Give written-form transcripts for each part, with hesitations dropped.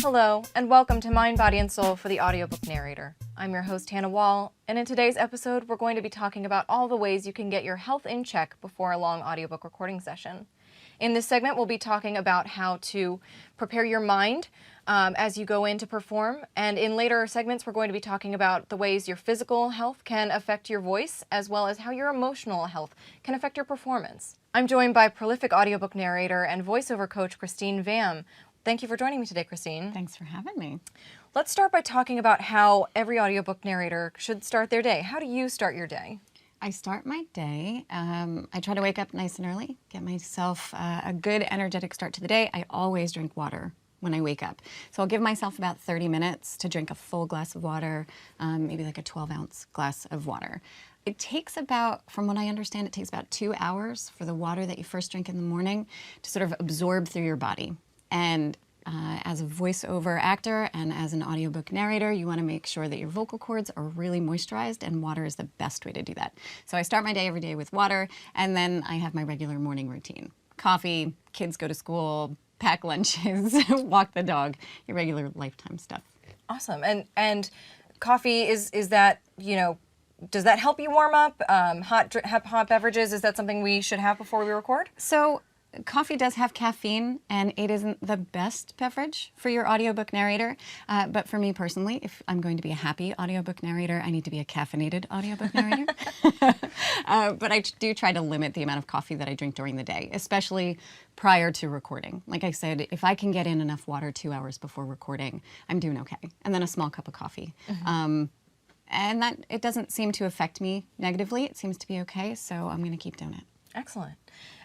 Hello, and welcome to Mind, Body, and Soul for the Audiobook Narrator. I'm your host, Hannah Wall, and in today's episode, we're going to be talking about all the ways you can get your health in check before a long audiobook recording session. In this segment, we'll be talking about how to prepare your mind as you go in to perform, and in later segments, we're going to be talking about the ways your physical health can affect your voice, as well as how your emotional health can affect your performance. I'm joined by prolific audiobook narrator and voiceover coach Khristine Hvam. Thank you for joining me today, Khristine. Thanks for having me. Let's start by talking about how every audiobook narrator should start their day. How do you start your day? I start my day, I try to wake up nice and early, get myself a good energetic start to the day. I always drink water when I wake up. So I'll give myself about 30 minutes to drink a full glass of water, maybe like a 12-ounce glass of water. It takes about, from what I understand, it takes about 2 hours for the water that you first drink in the morning to sort of absorb through your body. And as a voiceover actor and as an audiobook narrator, you want to make sure that your vocal cords are really moisturized, and water is the best way to do that. So I start my day every day with water, and then I have my regular morning routine. Coffee, kids go to school, pack lunches, walk the dog, your regular lifetime stuff. Awesome. And coffee, is that, does that help you warm up? Hot beverages, is that something we should have before we record? So coffee does have caffeine, and it isn't the best beverage for your audiobook narrator. But for me personally, if I'm going to be a happy audiobook narrator, I need to be a caffeinated audiobook narrator. But I do try to limit the amount of coffee that I drink during the day, especially prior to recording. Like I said, if I can get in enough water 2 hours before recording, I'm doing okay. And then a small cup of coffee. Mm-hmm. And that it doesn't seem to affect me negatively. It seems to be okay, so I'm going to keep doing it. Excellent.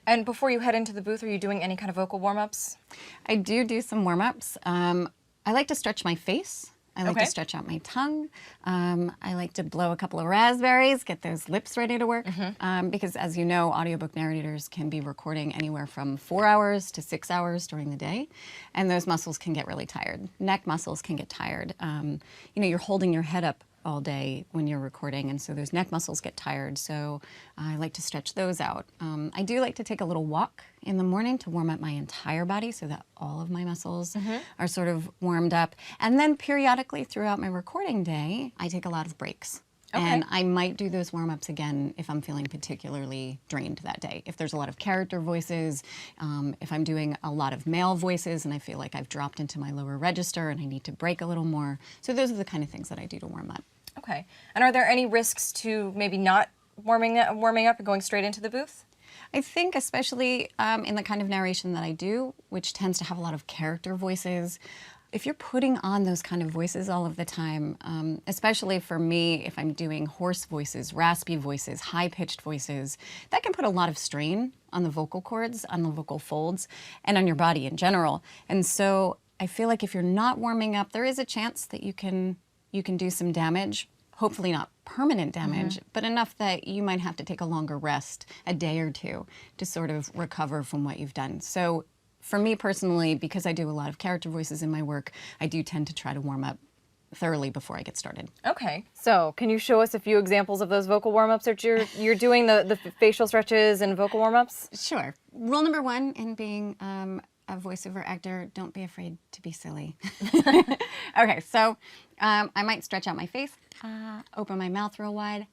And before you head into the booth, are you doing any kind of vocal warm-ups? I do some warm-ups. I like to stretch my face. I like to stretch out my tongue. I like to blow a couple of raspberries, get those lips ready to work. Mm-hmm. Because as you know, audiobook narrators can be recording anywhere from 4 hours to 6 hours during the day. And those muscles can get really tired. Neck muscles can get tired. You're holding your head up all day when you're recording, and so those neck muscles get tired, so I like to stretch those out. I do like to take a little walk in the morning to warm up my entire body so that all of my muscles are sort of warmed up. And then periodically throughout my recording day, I take a lot of breaks. Okay. And I might do those warm-ups again if I'm feeling particularly drained that day. If there's a lot of character voices, if I'm doing a lot of male voices and I feel like I've dropped into my lower register and I need to break a little more. So those are the kind of things that I do to warm up. Okay. And are there any risks to maybe not warming up and going straight into the booth? I think especially in the kind of narration that I do, which tends to have a lot of character voices, if you're putting on those kind of voices all of the time, especially for me, if I'm doing hoarse voices, raspy voices, high-pitched voices, that can put a lot of strain on the vocal cords, on the vocal folds, and on your body in general. And so I feel like if you're not warming up, there is a chance that you can do some damage. Hopefully not permanent damage, but enough that you might have to take a longer rest, a day or two, to sort of recover from what you've done. So for me personally, because I do a lot of character voices in my work, I do tend to try to warm up thoroughly before I get started. Okay. So can you show us a few examples of those vocal warm-ups that you're doing, the facial stretches and vocal warm-ups? Sure. Rule number one in being a voiceover actor, don't be afraid to be silly. Okay, so I might stretch out my face, open my mouth real wide,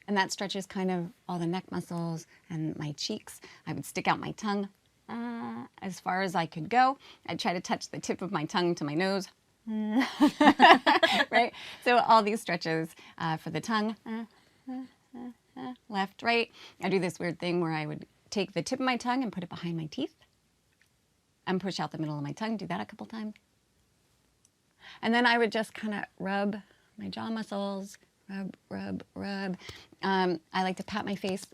and that stretches kind of all the neck muscles and my cheeks. I would stick out my tongue as far as I could go. I'd try to touch the tip of my tongue to my nose. Right? So all these stretches for the tongue, left, right. I do this weird thing where I would take the tip of my tongue and put it behind my teeth and push out the middle of my tongue. Do that a couple times. And then I would just kind of rub my jaw muscles, rub. I like to pat my face,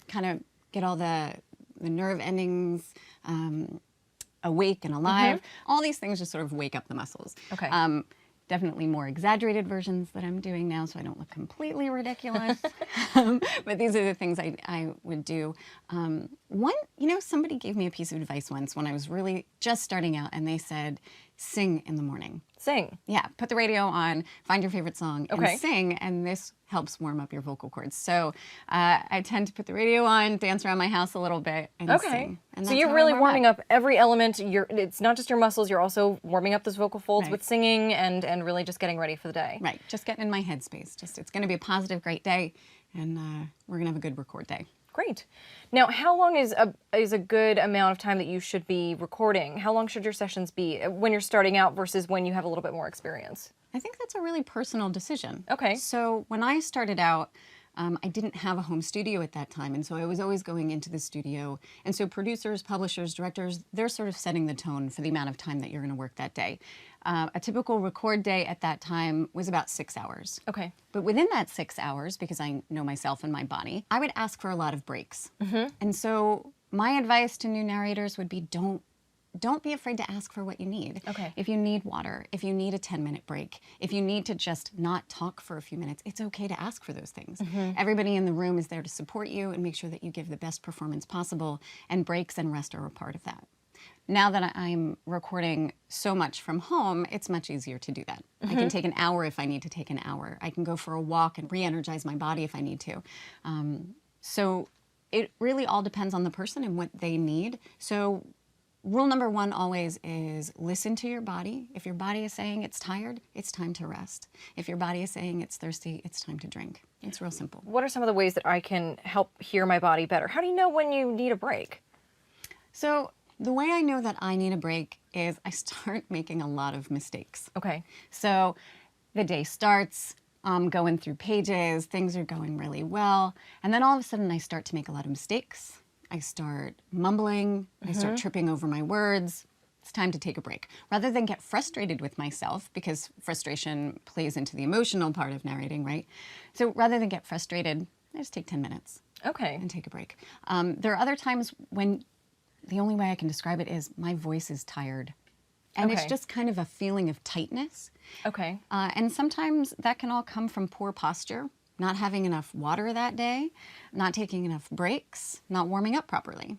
kind of get all the nerve endings awake and alive. All these things just sort of wake up the muscles. Okay. Definitely more exaggerated versions that I'm doing now, so I don't look completely ridiculous. But these are the things I would do. Somebody gave me a piece of advice once when I was really just starting out, and they said, sing in the morning. Sing? Yeah, put the radio on, find your favorite song, and sing, and this helps warm up your vocal cords. So I tend to put the radio on, dance around my house a little bit, and sing. And so you're really warming up every element. It's not just your muscles, you're also warming up those vocal folds with singing and really just getting ready for the day. Right, just getting in my headspace. It's going to be a positive, great day, and we're going to have a good record day. Great. Now, how long is a good amount of time that you should be recording? How long should your sessions be when you're starting out versus when you have a little bit more experience? I think that's a really personal decision. Okay. So when I started out, I didn't have a home studio at that time, and so I was always going into the studio. And so producers, publishers, directors, they're sort of setting the tone for the amount of time that you're going to work that day. A typical record day at that time was about 6 hours. Okay. But within that 6 hours, because I know myself and my body, I would ask for a lot of breaks. And so my advice to new narrators would be don't be afraid to ask for what you need. Okay. If you need water, if you need a 10-minute break, if you need to just not talk for a few minutes, it's okay to ask for those things. Everybody in the room is there to support you and make sure that you give the best performance possible, and breaks and rest are a part of that. Now that I'm recording so much from home, it's much easier to do that. I can take an hour if I need to take an hour. I can go for a walk and re-energize my body if I need to. So it really all depends on the person and what they need. So rule number one always is listen to your body. If your body is saying it's tired, it's time to rest. If your body is saying it's thirsty, it's time to drink. It's real simple. What are some of the ways that I can help hear my body better? How do you know when you need a break? So the way I know that I need a break is I start making a lot of mistakes. Okay. So the day starts, I'm going through pages, things are going really well, and then all of a sudden I start to make a lot of mistakes. I start mumbling, I start tripping over my words. It's time to take a break. Rather than get frustrated with myself, because frustration plays into the emotional part of narrating, right? So rather than get frustrated, I just take 10 minutes. Okay. And take a break. There are other times when the only way I can describe it is my voice is tired. And it's just kind of a feeling of tightness. Okay. And sometimes that can all come from poor posture, not having enough water that day, not taking enough breaks, not warming up properly.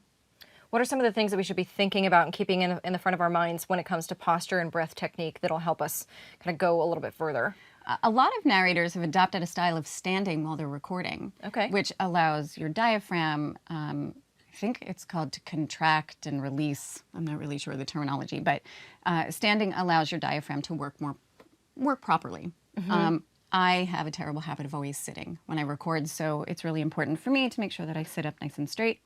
What are some of the things that we should be thinking about and keeping in the front of our minds when it comes to posture and breath technique that'll help us kind of go a little bit further? A lot of narrators have adopted a style of standing while they're recording, which allows your diaphragm, I think it's called to contract and release. I'm not really sure of the terminology, but standing allows your diaphragm to work properly. I have a terrible habit of always sitting when I record, so it's really important for me to make sure that I sit up nice and straight.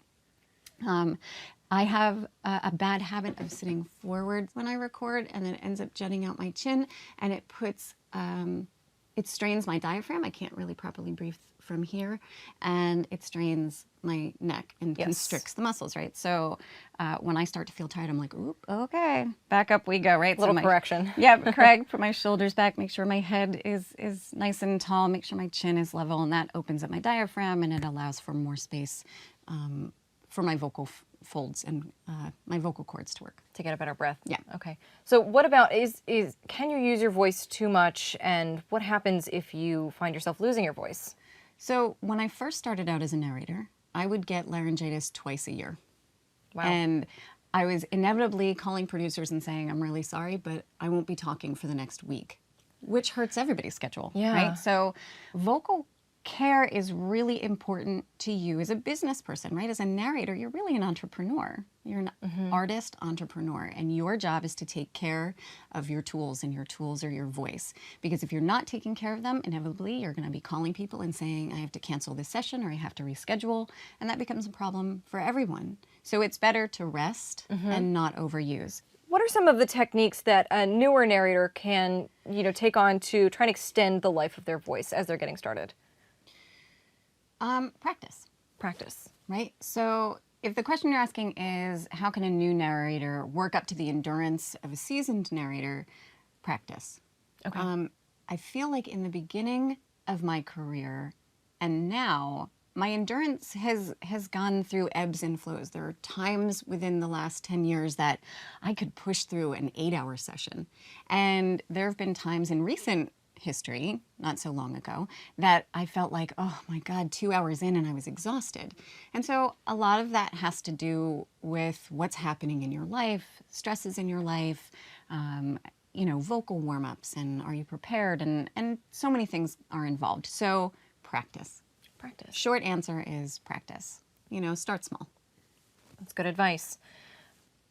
I have a bad habit of sitting forward when I record, and it ends up jutting out my chin, and it puts, it strains my diaphragm. I can't really properly breathe from here, and it strains my neck and constricts the muscles, right? So when I start to feel tired, I'm like, oop, okay, back up we go, right? Little correction. Yeah, correct. Put my shoulders back, make sure my head is nice and tall, make sure my chin is level, and that opens up my diaphragm, and it allows for more space for my vocal folds and my vocal cords to work. To get a better breath? Yeah. Okay. So what about, can you use your voice too much, and what happens if you find yourself losing your voice? So when I first started out as a narrator, I would get laryngitis twice a year. Wow. And I was inevitably calling producers and saying, I'm really sorry, but I won't be talking for the next week, which hurts everybody's schedule, right? So vocal care is really important to you as a business person, right? As a narrator, you're really an entrepreneur. You're an artist entrepreneur, and your job is to take care of your tools, and your tools are your voice. Because if you're not taking care of them, inevitably you're going to be calling people and saying, I have to cancel this session or I have to reschedule, and that becomes a problem for everyone. So it's better to rest and not overuse. What are some of the techniques that a newer narrator can, take on to try and extend the life of their voice as they're getting started? Practice. Practice. Right? So if the question you're asking is, how can a new narrator work up to the endurance of a seasoned narrator? Practice. Okay. I feel like in the beginning of my career and now, my endurance has gone through ebbs and flows. There are times within the last 10 years that I could push through an 8-hour session. And there have been times in recent history, not so long ago, that I felt like, oh my God, 2 hours in and I was exhausted. And so a lot of that has to do with what's happening in your life, stresses in your life, vocal warm-ups, and are you prepared? And so many things are involved. So practice. Practice. Short answer is practice. Start small. That's good advice.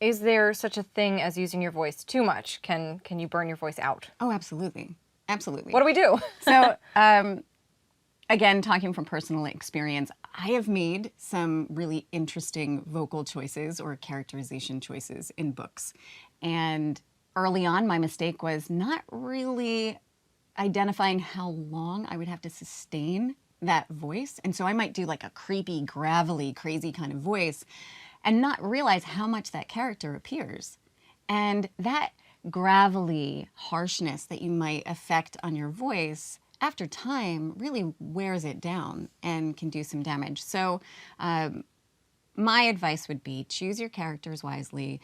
Is there such a thing as using your voice too much? Can you burn your voice out? Oh, absolutely. Absolutely. What do we do? So, again, talking from personal experience, I have made some really interesting vocal choices or characterization choices in books. And early on, my mistake was not really identifying how long I would have to sustain that voice. And so I might do like a creepy, gravelly, crazy kind of voice and not realize how much that character appears. And that gravelly harshness that you might affect on your voice after time really wears it down and can do some damage. So my advice would be choose your characters wisely.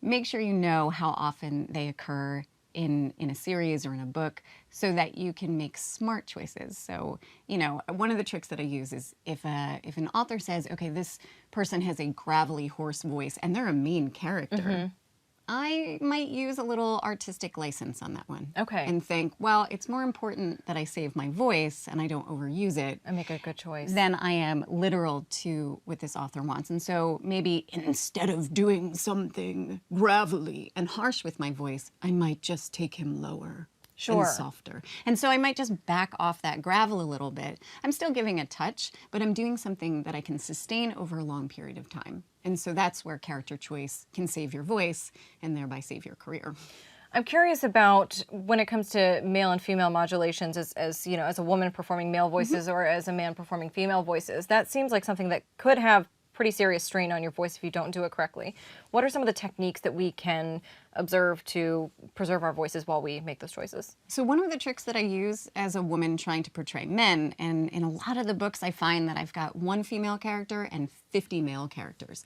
Make sure you know how often they occur in a series or in a book so that you can make smart choices. So, one of the tricks that I use is if an author says, okay, this person has a gravelly, hoarse voice and they're a main character, I might use a little artistic license on that one. Okay. And think, well, it's more important that I save my voice and I don't overuse it. And make a good choice. Than I am literal to what this author wants. And so maybe instead of doing something gravelly and harsh with my voice, I might just take him lower. Sure. And softer. And so I might just back off that gravel a little bit. I'm still giving a touch, but I'm doing something that I can sustain over a long period of time. And so that's where character choice can save your voice and thereby save your career. I'm curious about when it comes to male and female modulations as a woman performing male voices or as a man performing female voices. That seems like something that could have pretty serious strain on your voice if you don't do it correctly. What are some of the techniques that we can observe to preserve our voices while we make those choices? So one of the tricks that I use as a woman trying to portray men, and in a lot of the books I find that I've got one female character and 50 male characters.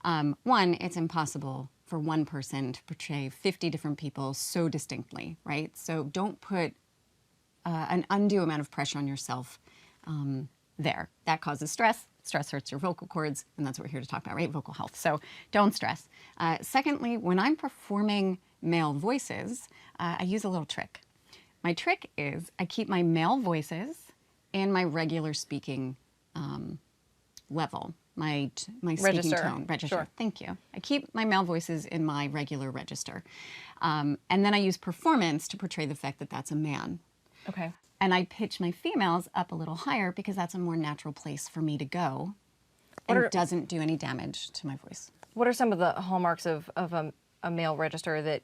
One, it's impossible for one person to portray 50 different people so distinctly, right? So don't put an undue amount of pressure on yourself there. That causes stress. Stress hurts your vocal cords, and that's what we're here to talk about, right? Vocal health. So don't stress. Secondly, when I'm performing male voices, I use a little trick. My trick is I keep my male voices in my regular speaking level, my speaking Register. tone, register. Sure. Thank you. I keep my male voices in my regular register. And then I use performance to portray the fact that that's a man. Okay. And I pitch my females up a little higher because that's a more natural place for me to go and doesn't do any damage to my voice. What are some of the hallmarks of a male register that,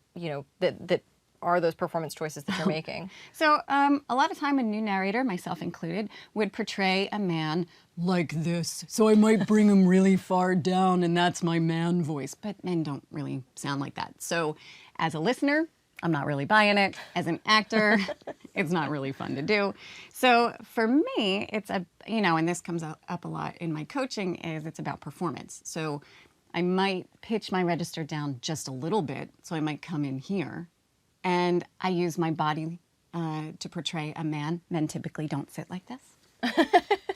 that are those performance choices that you're making? So a lot of time a new narrator, myself included, would portray a man like this. So I might bring him really far down and that's my man voice. But men don't really sound like that. So as a listener, I'm not really buying it. As an actor, it's not really fun to do. So for me, it's and this comes up a lot in my coaching, is it's about performance. So I might pitch my register down just a little bit. So I might come in here and I use my body to portray a man. Men typically don't sit like this.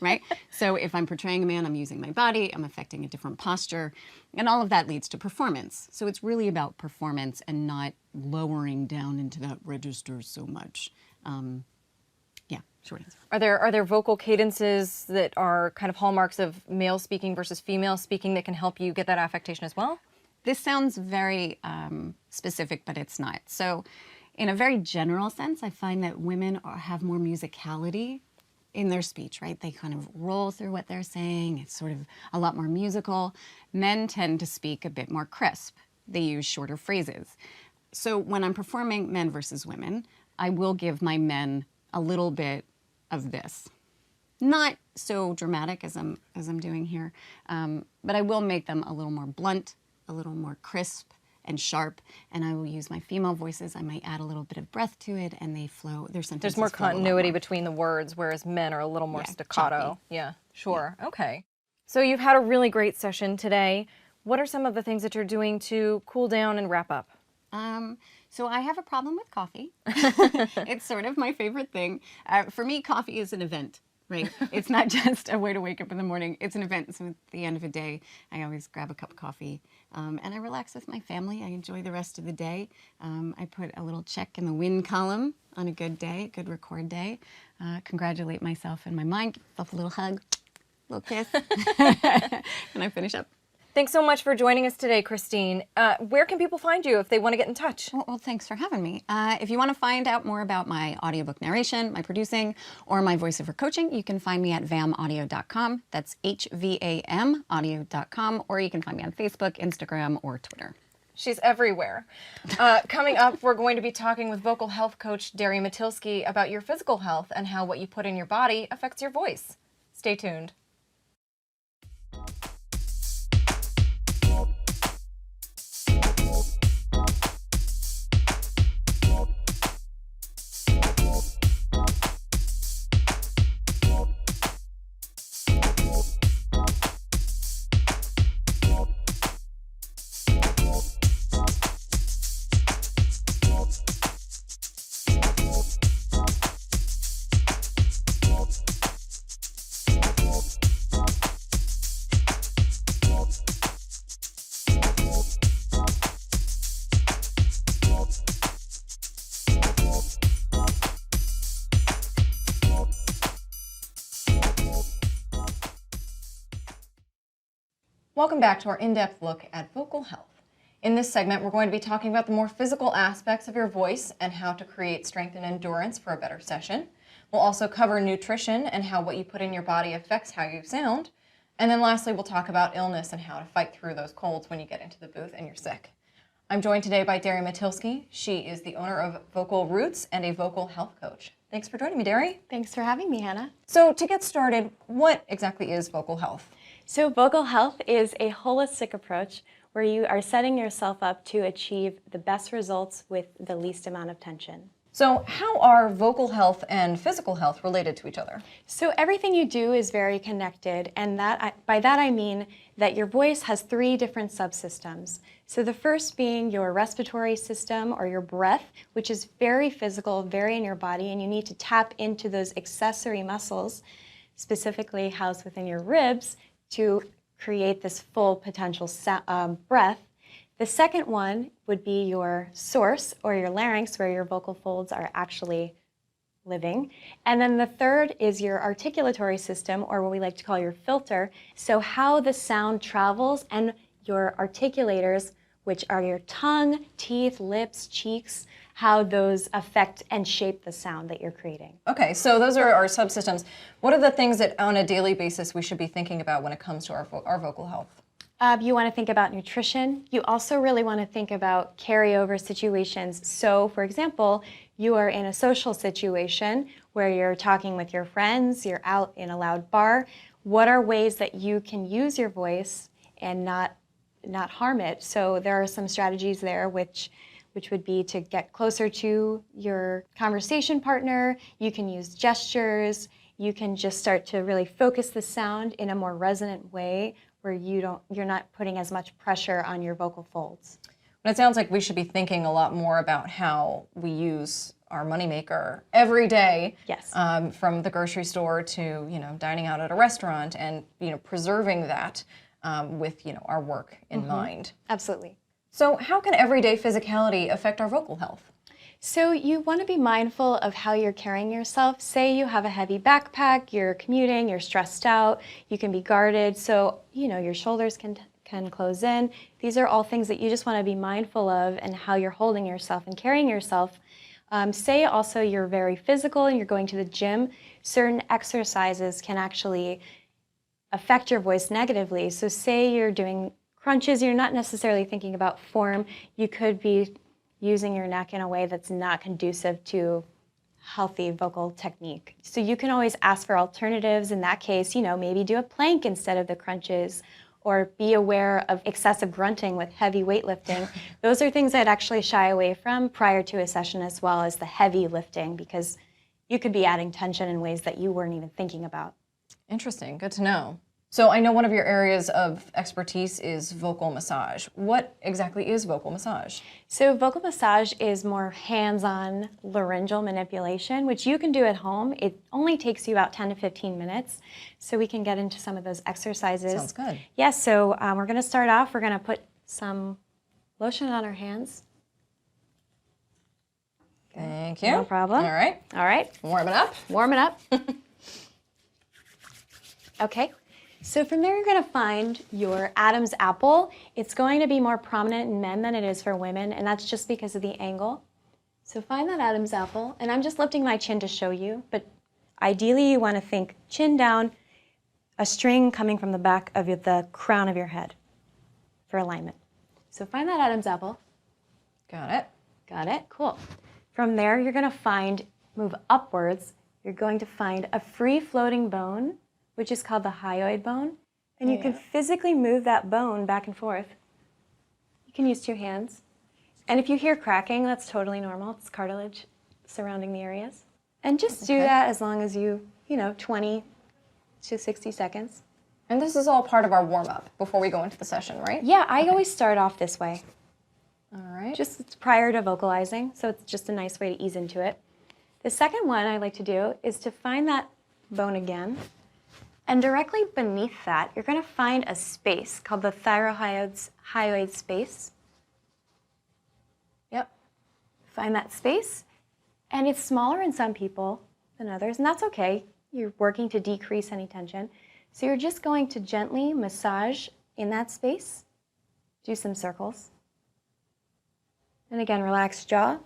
Right? So if I'm portraying a man, I'm using my body, I'm affecting a different posture, and all of that leads to performance. So it's really about performance and not lowering down into that register so much. Yeah, short answer. Are there vocal cadences that are kind of hallmarks of male speaking versus female speaking that can help you get that affectation as well? This sounds very specific, but it's not. So in a very general sense, I find that women have more musicality in their speech, right? They kind of roll through what they're saying. It's sort of a lot more musical. Men tend to speak a bit more crisp. They use shorter phrases. So when I'm performing men versus women, I will give my men a little bit of this. Not so dramatic as I'm doing here, but I will make them a little more blunt, a little more crisp and sharp, and I will use my female voices. I might add a little bit of breath to it, and they flow. Their sentences There's more flow continuity between the words, whereas men are a little more staccato. Choppy. Yeah, sure. Yeah. Okay. So you've had a really great session today. What are some of the things that you're doing to cool down and wrap up? So I have a problem with coffee. It's sort of my favorite thing. For me, coffee is an event. right? It's not just a way to wake up in the morning. It's an event. So at the end of the day, I always grab a cup of coffee and I relax with my family. I enjoy the rest of the day. I put a little check in the win column on a good day, good record day. Congratulate myself in my mind, give myself a little hug, a little kiss, and I finish up. Thanks so much for joining us today, Khristine. Where can people find you if they want to get in touch? Well, thanks for having me. If you want to find out more about my audiobook narration, my producing, or my voiceover coaching, you can find me at vamaudio.com. That's HVAM audio.com, or you can find me on Facebook, Instagram, or Twitter. She's everywhere. Coming up, we're going to be talking with vocal health coach Dari Matilsky about your physical health and how what you put in your body affects your voice. Stay tuned. Welcome back to our in-depth look at vocal health. In this segment, we're going to be talking about the more physical aspects of your voice and how to create strength and endurance for a better session. We'll also cover nutrition and how what you put in your body affects how you sound. And then lastly, we'll talk about illness and how to fight through those colds when you get into the booth and you're sick. I'm joined today by Dari Matilsky. She is the owner of Vocal Roots and a vocal health coach. Thanks for joining me, Dari. Thanks for having me, Hannah. So to get started, what exactly is vocal health? So vocal health is a holistic approach where you are setting yourself up to achieve the best results with the least amount of tension. So how are vocal health and physical health related to each other? So everything you do is very connected, and by that I mean that your voice has 3 different subsystems. So the first being your respiratory system or your breath, which is very physical, very in your body, and you need to tap into those accessory muscles, specifically housed within your ribs, to create this full potential breath. The second one would be your source or your larynx, where your vocal folds are actually living. And then the third is your articulatory system, or what we like to call your filter. So how the sound travels, and your articulators, which are your tongue, teeth, lips, cheeks, how those affect and shape the sound that you're creating. Okay, so those are our subsystems. What are the things that on a daily basis we should be thinking about when it comes to our vocal health? You want to think about nutrition. You also really want to think about carryover situations. So, for example, you are in a social situation where you're talking with your friends, you're out in a loud bar. What are ways that you can use your voice and not harm it? So there are some strategies there which would be to get closer to your conversation partner. You can use gestures. You can just start to really focus the sound in a more resonant way where you're not putting as much pressure on your vocal folds. But it sounds like we should be thinking a lot more about how we use our moneymaker every day. Yes. From the grocery store to dining out at a restaurant, and preserving that with our work in mind. Absolutely. So how can everyday physicality affect our vocal health? So you want to be mindful of how you're carrying yourself. Say you have a heavy backpack, you're commuting, you're stressed out, you can be guarded, so your shoulders can close in. These are all things that you just want to be mindful of, and how you're holding yourself and carrying yourself. Say also you're very physical and you're going to the gym. Certain exercises can actually affect your voice negatively. So say you're doing crunches, you're not necessarily thinking about form. You could be using your neck in a way that's not conducive to healthy vocal technique. So you can always ask for alternatives. In that case, maybe do a plank instead of the crunches, or be aware of excessive grunting with heavy weightlifting. Those are things I'd actually shy away from prior to a session, as well as the heavy lifting, because you could be adding tension in ways that you weren't even thinking about. Interesting, good to know. So I know one of your areas of expertise is vocal massage. What exactly is vocal massage? So vocal massage is more hands-on laryngeal manipulation, which you can do at home. It only takes you about 10 to 15 minutes. So we can get into some of those exercises. Sounds good. Yes, so we're going to start off. We're going to put some lotion on our hands. Thank you. No problem. All right. All right. Warm it up. Warm it up. Okay. So from there, you're going to find your Adam's apple. It's going to be more prominent in men than it is for women, and that's just because of the angle. So find that Adam's apple, and I'm just lifting my chin to show you, but ideally you want to think chin down, a string coming from the back of the crown of your head for alignment. So find that Adam's apple. Got it. Got it? Cool. From there, you're going to move upwards, you're going to find a free-floating bone, which is called the hyoid bone, and you can physically move that bone back and forth. You can use 2 hands. And if you hear cracking, that's totally normal. It's cartilage surrounding the areas. And just do that as long as you 20 to 60 seconds. And this is all part of our warm-up before we go into the session, right? Yeah, I always start off this way. All right. Just prior to vocalizing, so it's just a nice way to ease into it. The second one I like to do is to find that bone again. And directly beneath that, you're going to find a space called the thyrohyoid space. Yep. Find that space. And it's smaller in some people than others, and that's okay. You're working to decrease any tension. So you're just going to gently massage in that space. Do some circles. And again, relax jaw.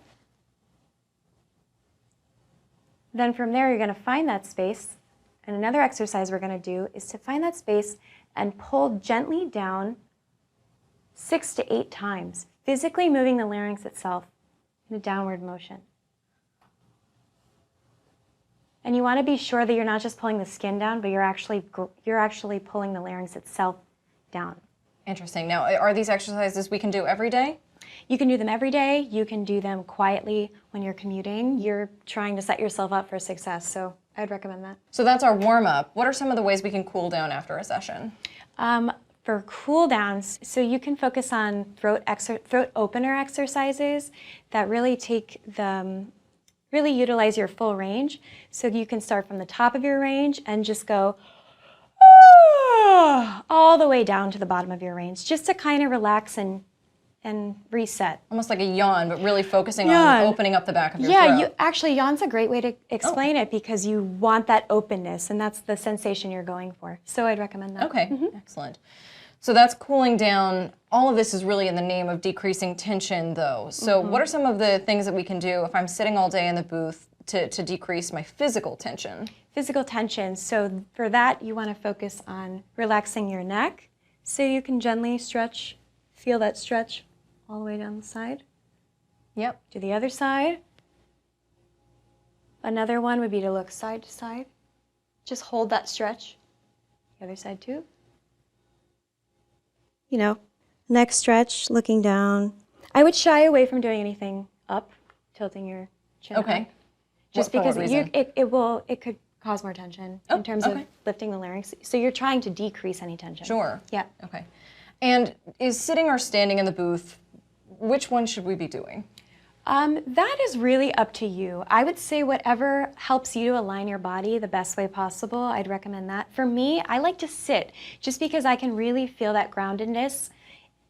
Then from there, you're going to find that space. And another exercise we're going to do is to find that space and pull gently down 6 to 8 times, physically moving the larynx itself in a downward motion. And you want to be sure that you're not just pulling the skin down, but you're actually pulling the larynx itself down. Interesting. Now, are these exercises we can do every day? You can do them every day. You can do them quietly when you're commuting. You're trying to set yourself up for success, so I'd recommend that. So that's our warm-up. What are some of the ways we can cool down after a session? For cool downs, so you can focus on throat opener exercises that really really utilize your full range. So you can start from the top of your range and just go all the way down to the bottom of your range, just to kind of relax and reset. Almost like a yawn, but really focusing on opening up the back of your throat. Yeah, actually, yawn's a great way to explain it because you want that openness, and that's the sensation you're going for. So I'd recommend that. Okay, excellent. So that's cooling down. All of this is really in the name of decreasing tension, though. So what are some of the things that we can do if I'm sitting all day in the booth to decrease my physical tension? Physical tension. So for that, you want to focus on relaxing your neck. So you can gently stretch, feel that stretch all the way down the side. Yep. To the other side. Another one would be to look side to side. Just hold that stretch. The other side too. Neck stretch, looking down. I would shy away from doing anything up, tilting your chin up. Okay. Just because it could cause more tension in terms of okay. lifting the larynx. So you're trying to decrease any tension. Sure. Yeah. Okay. And is sitting or standing in the booth, which one should we be doing? That is really up to you. I would say whatever helps you to align your body the best way possible, I'd recommend that. For me, I like to sit just because I can really feel that groundedness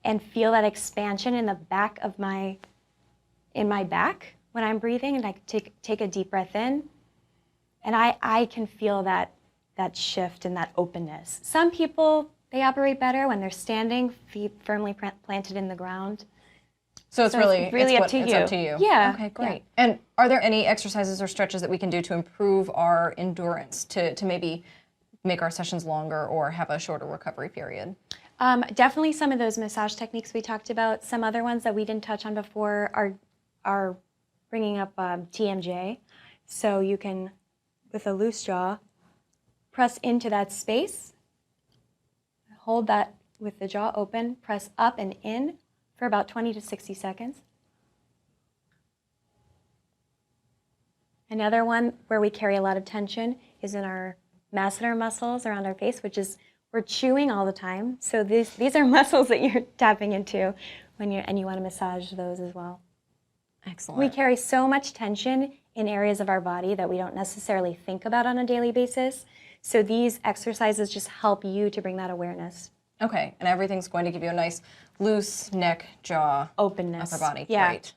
and feel that expansion in the back of my back when I'm breathing, and I take a deep breath in, and I can feel that shift and that openness. Some people, they operate better when they're standing, feet firmly planted in the ground. So it's really up to you. It's up to you. Yeah. Okay, great. Yeah. And are there any exercises or stretches that we can do to improve our endurance, to maybe make our sessions longer or have a shorter recovery period? Definitely some of those massage techniques we talked about. Some other ones that we didn't touch on before are bringing up TMJ. So you can, with a loose jaw, press into that space, hold that with the jaw open, press up and in for about 20 to 60 seconds. Another one where we carry a lot of tension is in our masseter muscles around our face, which is We're chewing all the time. So these are muscles that you're tapping into and you want to massage those as well. Excellent. We carry so much tension in areas of our body that we don't necessarily think about on a daily basis. So these exercises just help you to bring that awareness. Okay, and everything's going to give you a nice loose neck, jaw, Openness. upper body. Yeah. Great.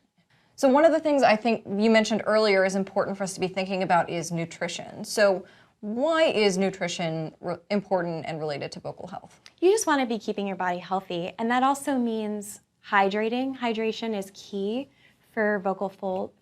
So one of the things I think you mentioned earlier is important for us to be thinking about is nutrition. So why is nutrition important and related to vocal health? You just want to be keeping your body healthy, and that also means hydrating. Hydration is key for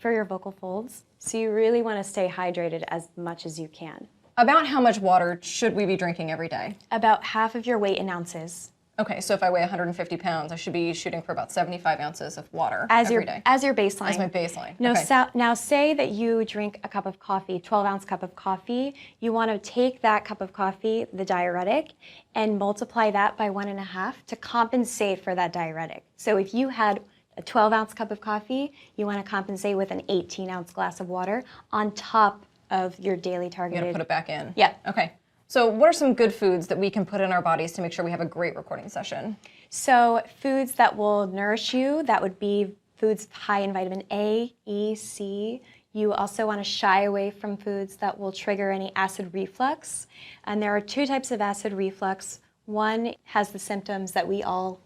your vocal folds. So you really want to stay hydrated as much as you can. About how much water should we be drinking every day? About half of your weight in ounces. Okay, so if I weigh 150 pounds, I should be shooting for about 75 ounces of water every day. As your baseline. As my baseline. No, okay. Now say that you drink a cup of coffee, 12-ounce cup of coffee. You want to take that cup of coffee, the diuretic, and multiply that by 1.5 to compensate for that diuretic. So if you had a 12-ounce cup of coffee, you want to compensate with an 18-ounce glass of water on top of your daily targeted. You gotta put it back in. Yeah. Okay. So what are some good foods that we can put in our bodies to make sure we have a great recording session? So foods that will nourish you, that would be foods high in vitamin A, E, C. You also want to shy away from foods that will trigger any acid reflux. And there are 2 types of acid reflux. One has the symptoms that we all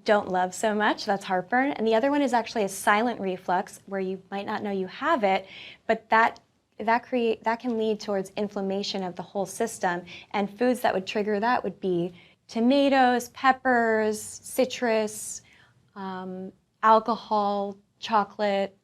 don't love so much, that's heartburn. And the other one is actually a silent reflux where you might not know you have it, but that can lead towards inflammation of the whole system. And foods that would trigger that would be tomatoes, peppers, citrus, alcohol, chocolate,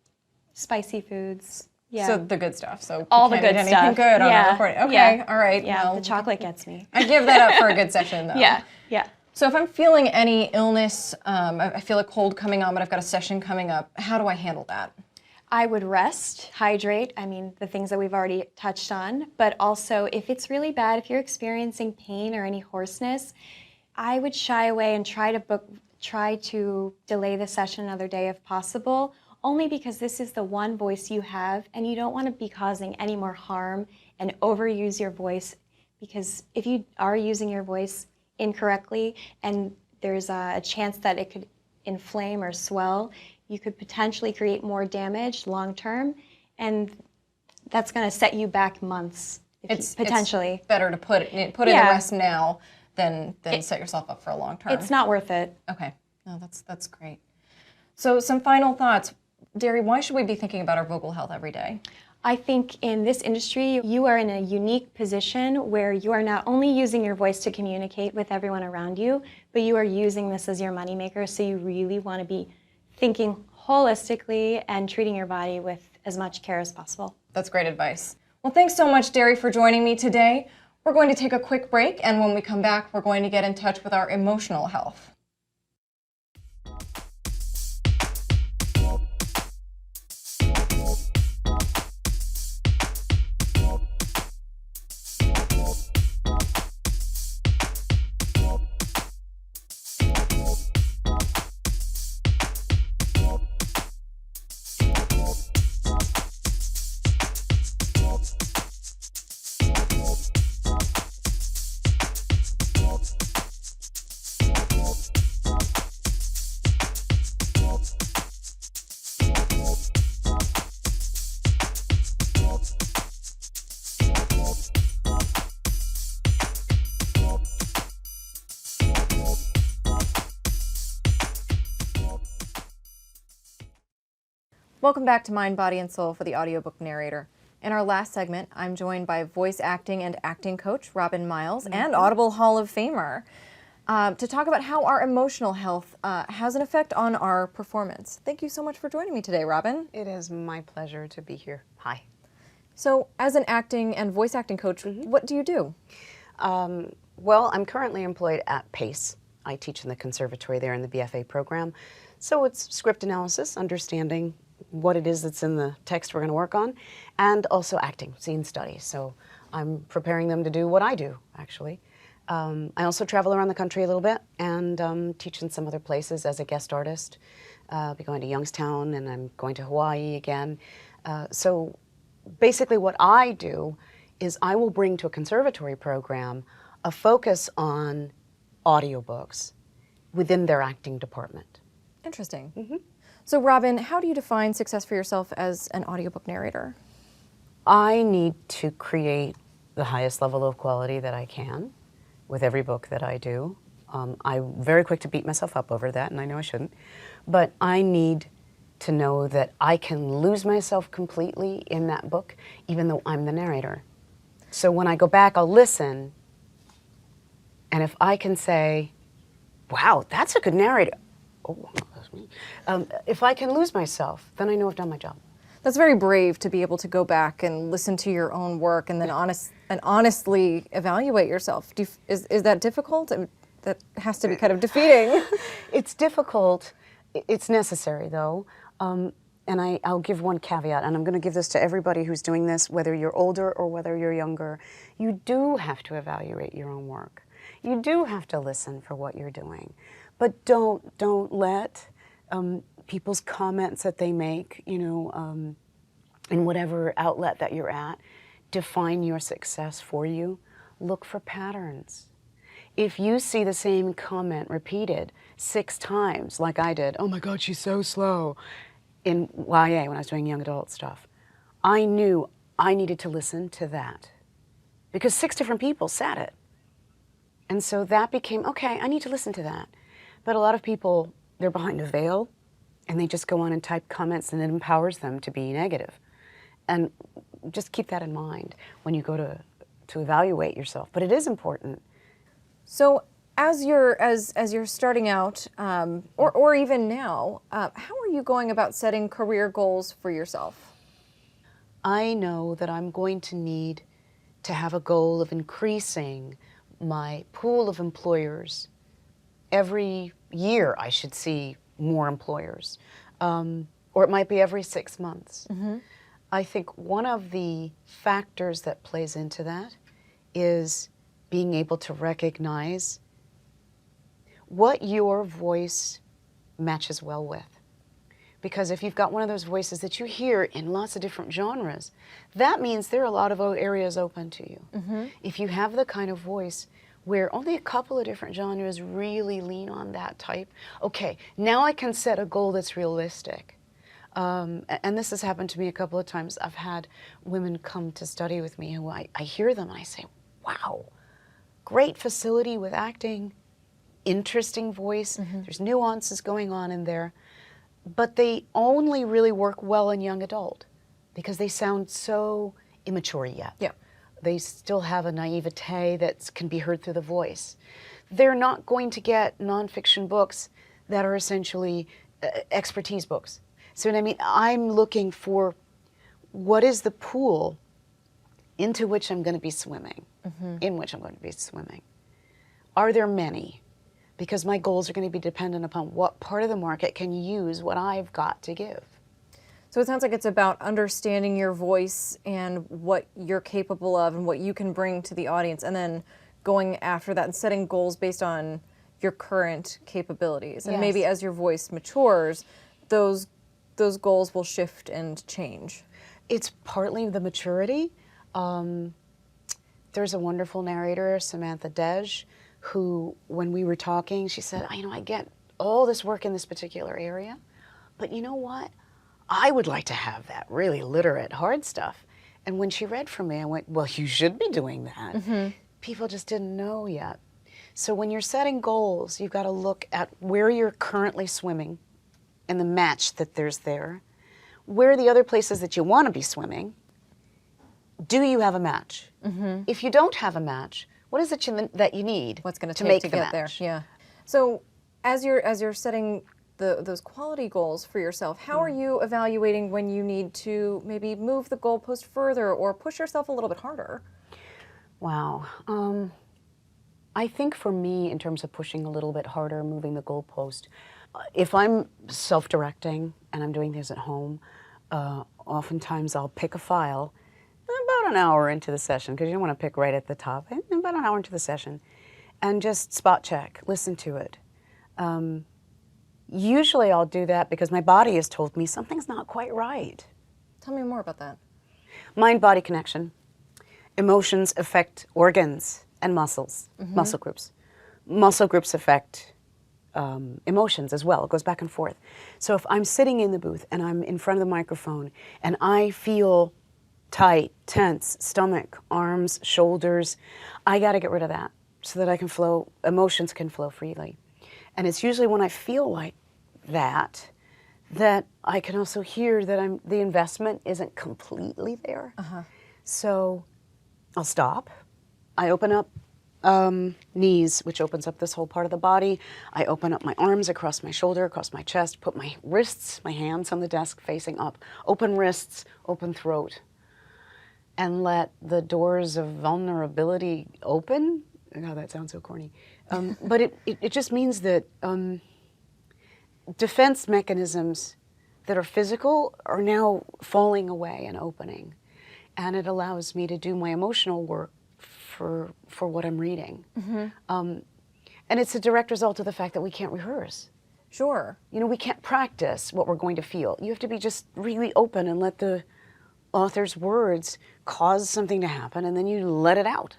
spicy foods. Yeah. So the good stuff. So all we the can't good eat anything stuff. good on Yeah. our recording. Okay, Yeah. all right. Yeah, well, the chocolate gets me. I give that up for a good session though. Yeah, yeah. So if I'm feeling any illness, I feel a cold coming on, but I've got a session coming up, how do I handle that? I would rest, hydrate, the things that we've already touched on, but also if it's really bad, if you're experiencing pain or any hoarseness, I would shy away and try to delay the session another day if possible, only because this is the one voice you have and you don't want to be causing any more harm and overuse your voice, because if you are using your voice incorrectly and there's a chance that it could inflame or swell, you could potentially create more damage long term, and that's going to set you back months. Potentially. It's better to put it to rest now than set yourself up for a long term. It's not worth it. Okay, no, that's great. So some final thoughts. Dari, why should we be thinking about our vocal health every day? I think in this industry, you are in a unique position where you are not only using your voice to communicate with everyone around you, but you are using this as your moneymaker, so you really want to be thinking holistically and treating your body with as much care as possible. That's great advice. Well, thanks so much, Dari, for joining me today. We're going to take a quick break, and when we come back, we're going to get in touch with our emotional health. Welcome back to Mind, Body, and Soul for the Audiobook Narrator. In our last segment, I'm joined by voice acting and acting coach Robin Miles and Audible Hall of Famer to talk about how our emotional health has an effect on our performance. Thank you so much for joining me today, Robin. It is my pleasure to be here. Hi. So, as an acting and voice acting coach, what do you do? Well, I'm currently employed at PACE. I teach in the conservatory there in the BFA program. So it's script analysis, understanding what it is that's in the text we're going to work on, and also acting, scene study. So I'm preparing them to do what I do, actually. I also travel around the country a little bit and teach in some other places as a guest artist. I'll be going to Youngstown, and I'm going to Hawaii again. So basically what I do is I will bring to a conservatory program a focus on audiobooks within their acting department. Interesting. So Robin, how do you define success for yourself as an audiobook narrator? I need to create the highest level of quality that I can with every book that I do. I'm very quick to beat myself up over that, and I know I shouldn't, but I need to know that I can lose myself completely in that book, even though I'm the narrator. So when I go back, I'll listen, and if I can say, wow, that's a good narrator. Oh, that's me. If I can lose myself, then I know I've done my job. That's very brave to be able to go back and listen to your own work and then honestly evaluate yourself. Is that difficult? I mean, that has to be kind of defeating. It's difficult. It's necessary, though. And I'll give one caveat, and I'm going to give this to everybody who's doing this, whether you're older or whether you're younger. You do have to evaluate your own work. You do have to listen for what you're doing. But don't let people's comments that they make, in whatever outlet that you're at, define your success for you. Look for patterns. If you see the same comment repeated 6 times, like I did, oh my God, she's so slow, in YA when I was doing young adult stuff, I knew I needed to listen to that because 6 different people said it. And so that became, okay, I need to listen to that. But a lot of people, they're behind a veil and they just go on and type comments and it empowers them to be negative. And just keep that in mind when you go to evaluate yourself. But it is important. So as you're starting out, or even now, how are you going about setting career goals for yourself? I know that I'm going to need to have a goal of increasing my pool of employers. Every year I should see more employers, or it might be every 6 months. I think one of the factors that plays into that is being able to recognize what your voice matches well with. Because if you've got one of those voices that you hear in lots of different genres, that means there are a lot of areas open to you. If you have the kind of voice where only a couple of different genres really lean on that type, okay, now I can set a goal that's realistic. And this has happened to me a couple of times. I've had women come to study with me who I hear them and I say, wow, great facility with acting, interesting voice, there's nuances going on in there, but they only really work well in young adult because they sound so immature yet. Yeah. They still have a naivete that can be heard through the voice. They're not going to get nonfiction books that are essentially expertise books. So what I mean, I'm looking for what is the pool into which I'm going to be swimming, in which I'm going to be swimming. Are there many? Because my goals are going to be dependent upon what part of the market can use what I've got to give. So it sounds like it's about understanding your voice and what you're capable of and what you can bring to the audience, and then going after that and setting goals based on your current capabilities. And maybe as your voice matures, those goals will shift and change. It's partly the maturity. There's a wonderful narrator, Samantha Dej, who, when we were talking, she said, I get all this work in this particular area, but you know what? I would like to have that really literate, hard stuff. And when she read from me, I went, well, you should be doing that. People just didn't know yet. So when you're setting goals, you've got to look at where you're currently swimming and the match that there's there. Where are the other places that you want to be swimming? Do you have a match? If you don't have a match, what is it that you need What's going to take make to the get match? there? Yeah. So as you're setting those quality goals for yourself, how are you evaluating when you need to maybe move the goalpost further or push yourself a little bit harder? Wow. I think for me, in terms of pushing a little bit harder, moving the goalpost, if I'm self-directing and I'm doing things at home, oftentimes I'll pick a file about an hour into the session, because you don't want to pick right at the top, about an hour into the session, and just spot check, listen to it. Usually I'll do that because my body has told me something's not quite right. Tell me more about that. Mind-body connection. Emotions affect organs and muscles, muscle groups. Muscle groups affect emotions as well. It goes back and forth. So if I'm sitting in the booth and I'm in front of the microphone and I feel tight, tense, stomach, arms, shoulders, I got to get rid of that so that I can flow, emotions can flow freely. And it's usually when I feel like that I can also hear that the investment isn't completely there. So I'll stop. I open up knees, which opens up this whole part of the body. I open up my arms across my shoulder, across my chest, put my wrists, my hands on the desk facing up. Open wrists, open throat. And let the doors of vulnerability open. Oh, that sounds so corny. But it just means that defense mechanisms that are physical are now falling away and opening. And it allows me to do my emotional work for what I'm reading. And it's a direct result of the fact that we can't rehearse. Sure. You know, we can't practice what we're going to feel. You have to be just really open and let the author's words cause something to happen, and then you let it out.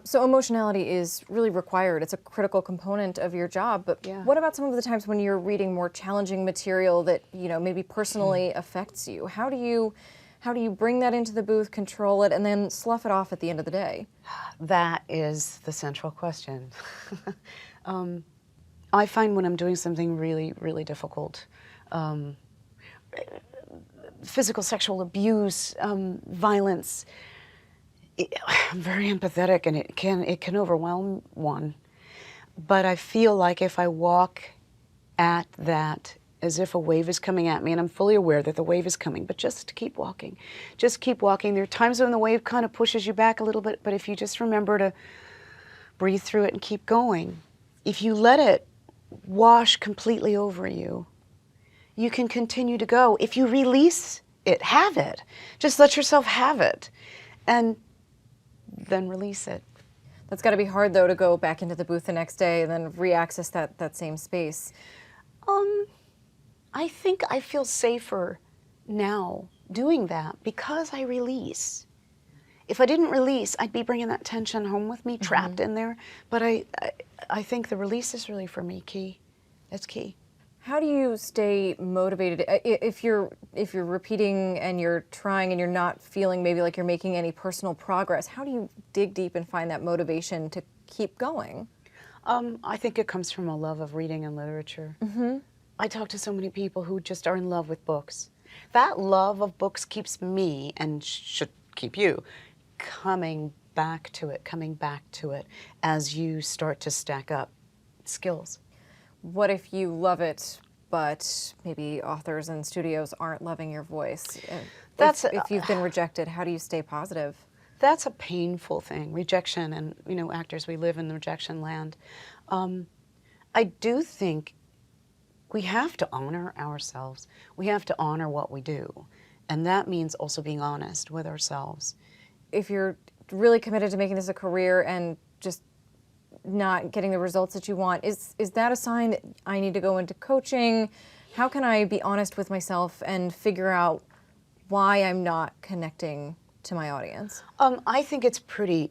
So emotionality is really required. It's a critical component of your job. But what about some of the times when you're reading more challenging material that, you know, maybe personally affects you? How do you bring that into the booth, control it, and then slough it off at the end of the day? That is the central question. I find when I'm doing something really, really difficult, physical, sexual abuse, violence, I'm very empathetic, and it can overwhelm one. But I feel like if I walk at that as if a wave is coming at me, and I'm fully aware that the wave is coming, but just keep walking. Just keep walking. There are times when the wave kind of pushes you back a little bit, but if you just remember to breathe through it and keep going, if you let it wash completely over you, you can continue to go. If you release it, have it. Just let yourself have it, and then release it. That's got to be hard, though, to go back into the booth the next day and then re-access that same space. I think I feel safer now doing that because I release. If I didn't release, I'd be bringing that tension home with me, trapped in there. But I think the release is really, for me, key. It's key. How do you stay motivated if you're repeating and you're trying and you're not feeling maybe like you're making any personal progress? How do you dig deep and find that motivation to keep going? I think it comes from a love of reading and literature. I talk to so many people who just are in love with books. That love of books keeps me, and should keep you, coming back to it as you start to stack up skills. What if you love it, but maybe authors and studios aren't loving your voice? If you've been rejected, how do you stay positive? That's a painful thing, rejection, and you know, actors, we live in the rejection land. I do think we have to honor ourselves. We have to honor what we do, and that means also being honest with ourselves. If you're really committed to making this a career and just not getting the results that you want, is that a sign that I need to go into coaching? How can I be honest with myself and figure out why I'm not connecting to my audience? I think it's pretty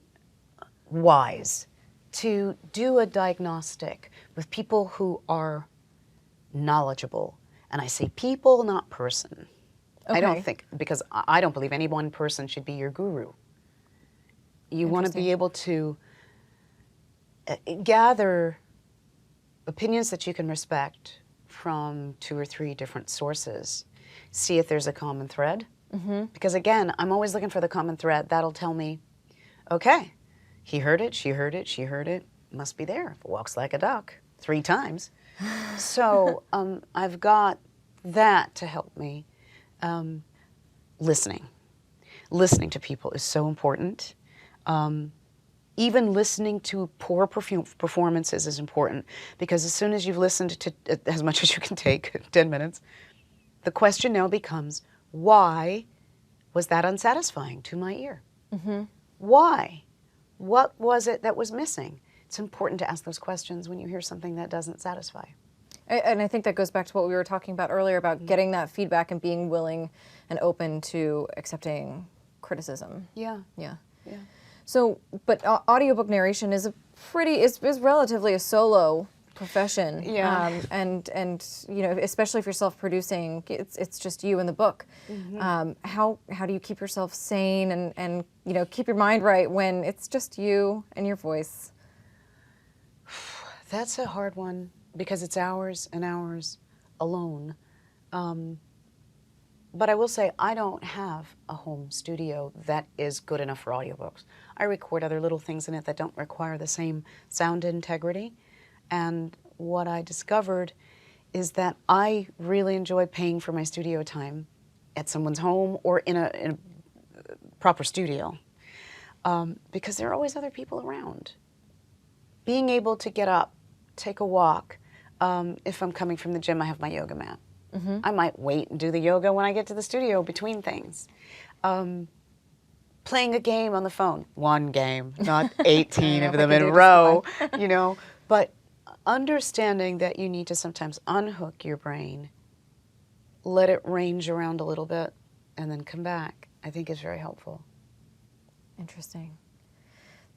wise to do a diagnostic with people who are knowledgeable. And I say people, not person. Okay. I don't think, because I don't believe any one person should be your guru. You want to be able to gather opinions that you can respect from 2 or 3 different sources. See if there's a common thread. Because again, I'm always looking for the common thread. That'll tell me, okay, he heard it, she heard it, she heard it, must be there. If it walks like a duck 3 times. So I've got that to help me. Listening. Listening to people is so important. Even listening to poor performances is important, because as soon as you've listened to as much as you can take, 10 minutes, the question now becomes, why was that unsatisfying to my ear? Why? What was it that was missing? It's important to ask those questions when you hear something that doesn't satisfy. And I think that goes back to what we were talking about earlier about getting that feedback and being willing and open to accepting criticism. Yeah. Yeah. Yeah. So, but audiobook narration is is relatively a solo profession. Yeah. And you know, especially if you're self-producing, it's just you and the book. How do you keep yourself sane and you know, keep your mind right when it's just you and your voice? That's a hard one because it's hours and hours alone. But I will say I don't have a home studio that is good enough for audiobooks. I record other little things in it that don't require the same sound integrity. And what I discovered is that I really enjoy paying for my studio time at someone's home or in a proper studio because there are always other people around. Being able to get up, take a walk. If I'm coming from the gym, I have my yoga mat. I might wait and do the yoga when I get to the studio between things. Playing a game on the phone. One game, not 18 of them in a row, you know. But understanding that you need to sometimes unhook your brain, let it range around a little bit, and then come back, I think is very helpful. Interesting.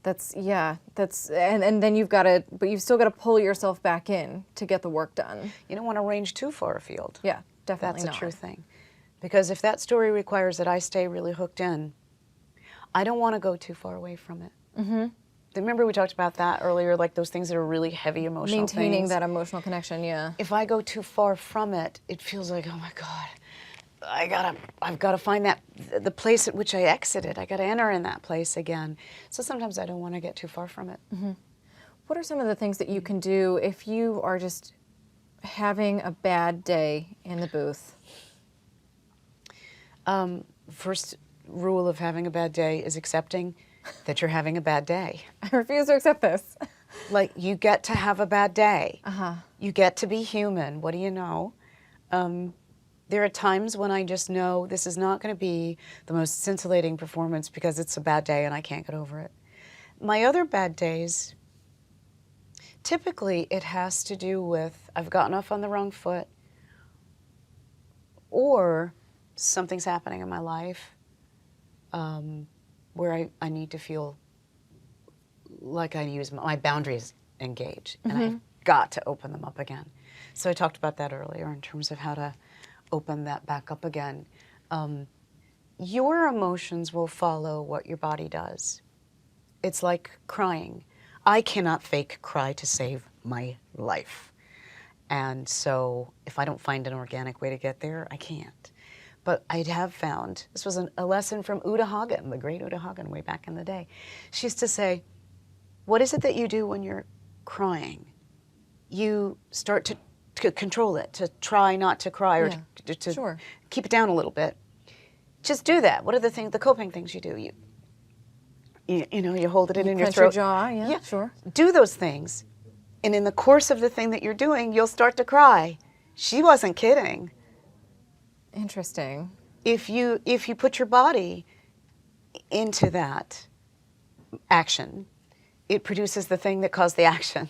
And then but you've still got to pull yourself back in to get the work done. You don't want to range too far afield. Yeah, definitely That's not. a true thing. Because if that story requires that I stay really hooked in, I don't want to go too far away from it. Remember we talked about that earlier, like those things that are really heavy emotional Maintaining things. that emotional connection, yeah. If I go too far from it, it feels like, oh my God, I've got to find the place at which I exited. I got to enter in that place again. So sometimes I don't want to get too far from it. What are some of the things that you can do if you are just having a bad day in the booth? First rule of having a bad day is accepting that you're having a bad day. I refuse to accept this. Like, you get to have a bad day. You get to be human. What do you know? There are times when I just know this is not going to be the most scintillating performance because it's a bad day and I can't get over it. My other bad days, typically it has to do with I've gotten off on the wrong foot or something's happening in my life where I need to feel like I use my boundaries engage and I've got to open them up again. So I talked about that earlier in terms of how to open that back up again. Your emotions will follow what your body does. It's like crying. I cannot fake cry to save my life. And so if I don't find an organic way to get there, I can't. But I have found, this was a lesson from Uta Hagen, the great Uta Hagen way back in the day. She used to say, what is it that you do when you're crying? You start to control it, to try not to cry or to keep it down a little bit. Just do that. What are the coping things you do? You know, you hold it in your throat. Clench your jaw, yeah, sure. Do those things. And in the course of the thing that you're doing, you'll start to cry. She wasn't kidding. Interesting. If you put your body into that action, it produces the thing that caused the action.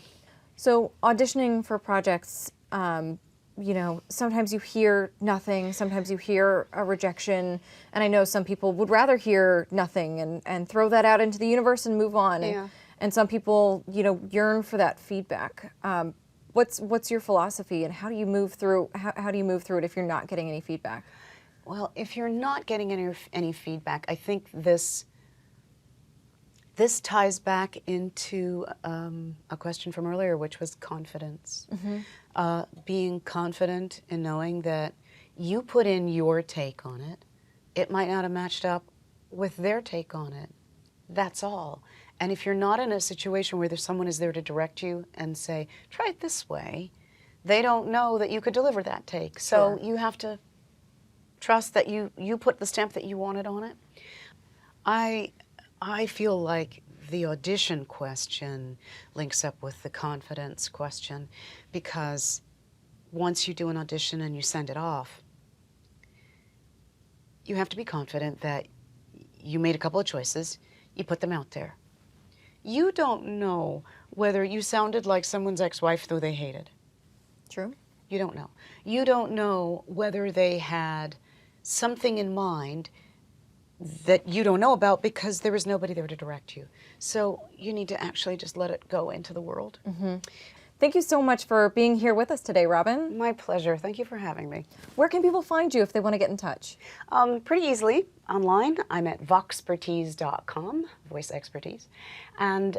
So auditioning for projects, you know, sometimes you hear nothing, sometimes you hear a rejection, and I know some people would rather hear nothing and throw that out into the universe and move on. Yeah. And some people, you know, yearn for that feedback. What's your philosophy, and how do you move through? How do you move through it if you're not getting any feedback? Well, if you're not getting any feedback, I think this ties back into a question from earlier, which was confidence. Being confident in knowing that you put in your take on it. It might not have matched up with their take on it. That's all. And if you're not in a situation where someone is there to direct you and say, try it this way, they don't know that you could deliver that take. So you have to trust that you put the stamp that you wanted on it. I feel like the audition question links up with the confidence question, because once you do an audition and you send it off, you have to be confident that you made a couple of choices, you put them out there. You don't know whether you sounded like someone's ex-wife who they hated. True. You don't know. You don't know whether they had something in mind that you don't know about because there is nobody there to direct you. So you need to actually just let it go into the world. Thank you so much for being here with us today, Robin. My pleasure. Thank you for having me. Where can people find you if they want to get in touch? Pretty easily online. I'm at voxpertise.com, voice expertise. And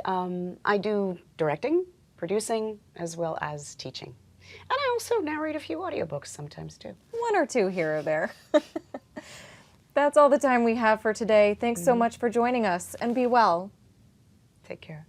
I do directing, producing, as well as teaching. And I also narrate a few audiobooks sometimes too. One or two here or there. That's all the time we have for today. Thanks so much for joining us, and be well. Take care.